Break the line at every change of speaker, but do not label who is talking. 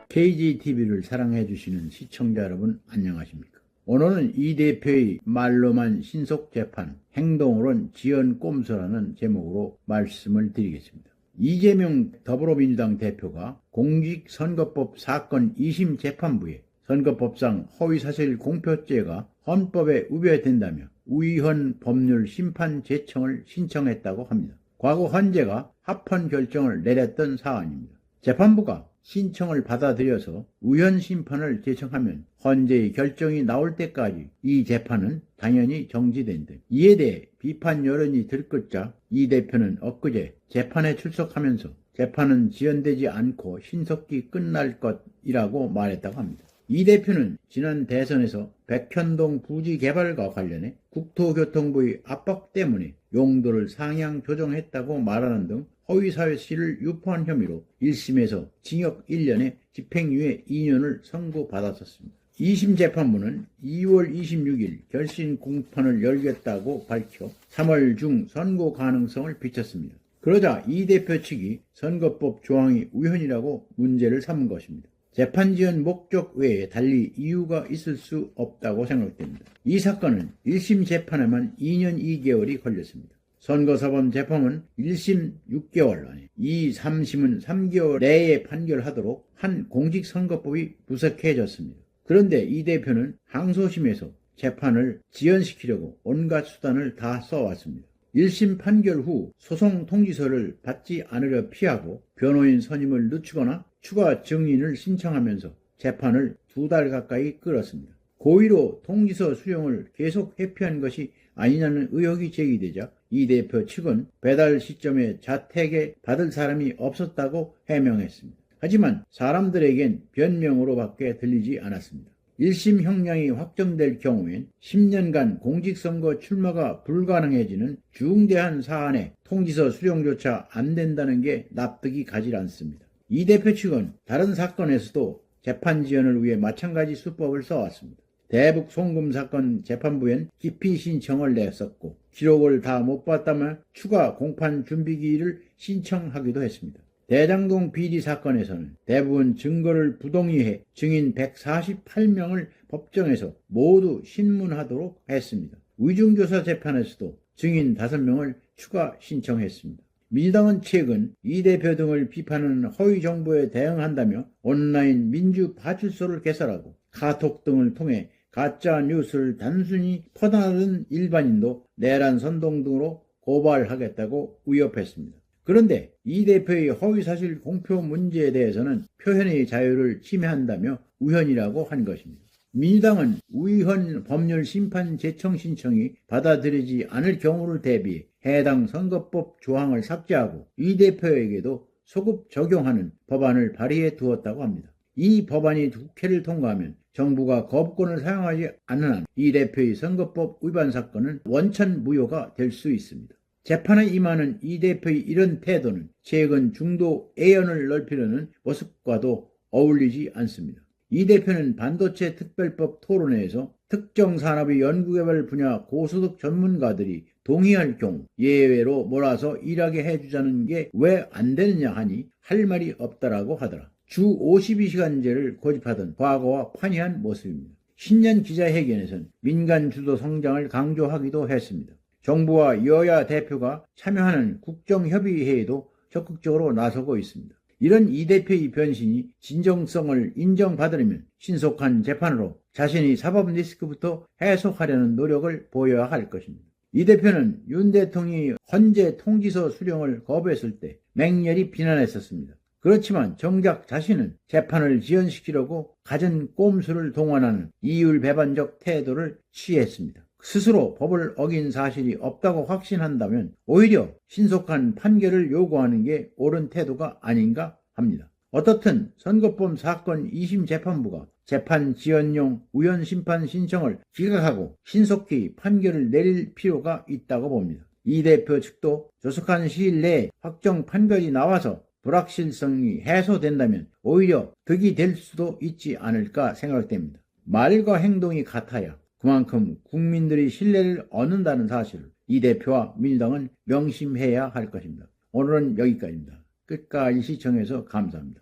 KGTV를 사랑해주시는 시청자 여러분 안녕하십니까. 오늘은 이 대표의 말로만 신속재판, 행동으론 지연꼼수라는 제목으로 말씀을 드리겠습니다. 이재명 더불어민주당 대표가 공직선거법 사건 2심 재판부에 선거법상 허위사실 공표죄가 헌법에 위배된다며 우의헌 법률 심판 제청을 신청했다고 합니다. 과거 헌재가 합헌 결정을 내렸던 사안입니다. 재판부가 신청을 받아들여서 우연 심판을 제청하면 헌재의 결정이 나올 때까지 이 재판은 당연히 정지된다. 이에 대해 비판 여론이 들끓자 이 대표는 엊그제 재판에 출석하면서 재판은 지연되지 않고 신속히 끝날 것이라고 말했다고 합니다. 이 대표는 지난 대선에서 백현동 부지 개발과 관련해 국토교통부의 압박 때문에 용도를 상향 조정했다고 말하는 등 허위사실을 유포한 혐의로 1심에서 징역 1년에 집행유예 2년을 선고받았었습니다. 2심 재판부는 2월 26일 결심 공판을 열겠다고 밝혀 3월 중 선고 가능성을 비쳤습니다. 그러자 이 대표 측이 선거법 조항이 우연이라고 문제를 삼은 것입니다. 재판 지연 목적 외에 달리 이유가 있을 수 없다고 생각됩니다. 이 사건은 1심 재판에만 2년 2개월이 걸렸습니다. 선거사법 재판은 1심 6개월 안에 2, 3심은 3개월 내에 판결하도록 한 공직선거법이 부석해졌습니다. 그런데 이 대표는 항소심에서 재판을 지연시키려고 온갖 수단을 다 써왔습니다. 1심 판결 후 소송 통지서를 받지 않으려 피하고 변호인 선임을 늦추거나 추가 증인을 신청하면서 재판을 2달 가까이 끌었습니다. 고의로 통지서 수령을 계속 회피한 것이 아니냐는 의혹이 제기되자 이 대표 측은 배달 시점에 자택에 받을 사람이 없었다고 해명했습니다. 하지만 사람들에겐 변명으로밖에 들리지 않았습니다. 1심 형량이 확정될 경우엔 10년간 공직선거 출마가 불가능해지는 중대한 사안에 통지서 수령조차 안 된다는 게 납득이 가지 않습니다. 이 대표 측은 다른 사건에서도 재판 지연을 위해 마찬가지 수법을 써왔습니다. 대북 송금 사건 재판부엔 기피 신청을 냈었고 기록을 다 못 봤다며 추가 공판 준비기일을 신청하기도 했습니다. 대장동 비리 사건에서는 대부분 증거를 부동의해 증인 148명을 법정에서 모두 신문하도록 했습니다. 위중조사 재판에서도 증인 5명을 추가 신청했습니다. 민주당은 최근 이 대표 등을 비판하는 허위 정보에 대응한다며 온라인 민주파출소를 개설하고 카톡 등을 통해 가짜 뉴스를 단순히 퍼나르는 일반인도 내란 선동 등으로 고발하겠다고 위협했습니다. 그런데 이 대표의 허위사실 공표 문제에 대해서는 표현의 자유를 침해한다며 우연이라고 한 것입니다. 민주당은 우의헌 법률 심판 제청 신청이 받아들이지 않을 경우를 대비해 해당 선거법 조항을 삭제하고 이 대표에게도 소급 적용하는 법안을 발의해 두었다고 합니다. 이 법안이 국회를 통과하면 정부가 거부권을 사용하지 않는 한 이 대표의 선거법 위반 사건은 원천 무효가 될 수 있습니다. 재판에 임하는 이 대표의 이런 태도는 최근 중도 애연을 넓히려는 모습과도 어울리지 않습니다. 이 대표는 반도체 특별법 토론회에서 특정 산업의 연구개발 분야 고소득 전문가들이 동의할 경우 예외로 몰아서 일하게 해주자는 게 왜 안 되느냐 하니 할 말이 없다라고 하더라. 주 52시간제를 고집하던 과거와 판이한 모습입니다. 신년 기자회견에선 민간 주도 성장을 강조하기도 했습니다. 정부와 여야 대표가 참여하는 국정협의회에도 적극적으로 나서고 있습니다. 이런 이 대표의 변신이 진정성을 인정받으려면 신속한 재판으로 자신의 사법 리스크부터 해소하려는 노력을 보여야 할 것입니다. 이 대표는 윤 대통령이 헌재 통지서 수령을 거부했을 때 맹렬히 비난했었습니다. 그렇지만 정작 자신은 재판을 지연시키려고 갖은 꼼수를 동원하는 이율배반적 태도를 취했습니다. 스스로 법을 어긴 사실이 없다고 확신한다면 오히려 신속한 판결을 요구하는 게 옳은 태도가 아닌가 합니다. 어떻든 선거법 사건 2심 재판부가 재판 지연용 우연 심판 신청을 기각하고 신속히 판결을 내릴 필요가 있다고 봅니다. 이 대표 측도 조속한 시일 내에 확정 판결이 나와서 불확실성이 해소된다면 오히려 득이 될 수도 있지 않을까 생각됩니다. 말과 행동이 같아야 그만큼 국민들이 신뢰를 얻는다는 사실을 이 대표와 민주당은 명심해야 할 것입니다. 오늘은 여기까지입니다. 끝까지 시청해서 감사합니다.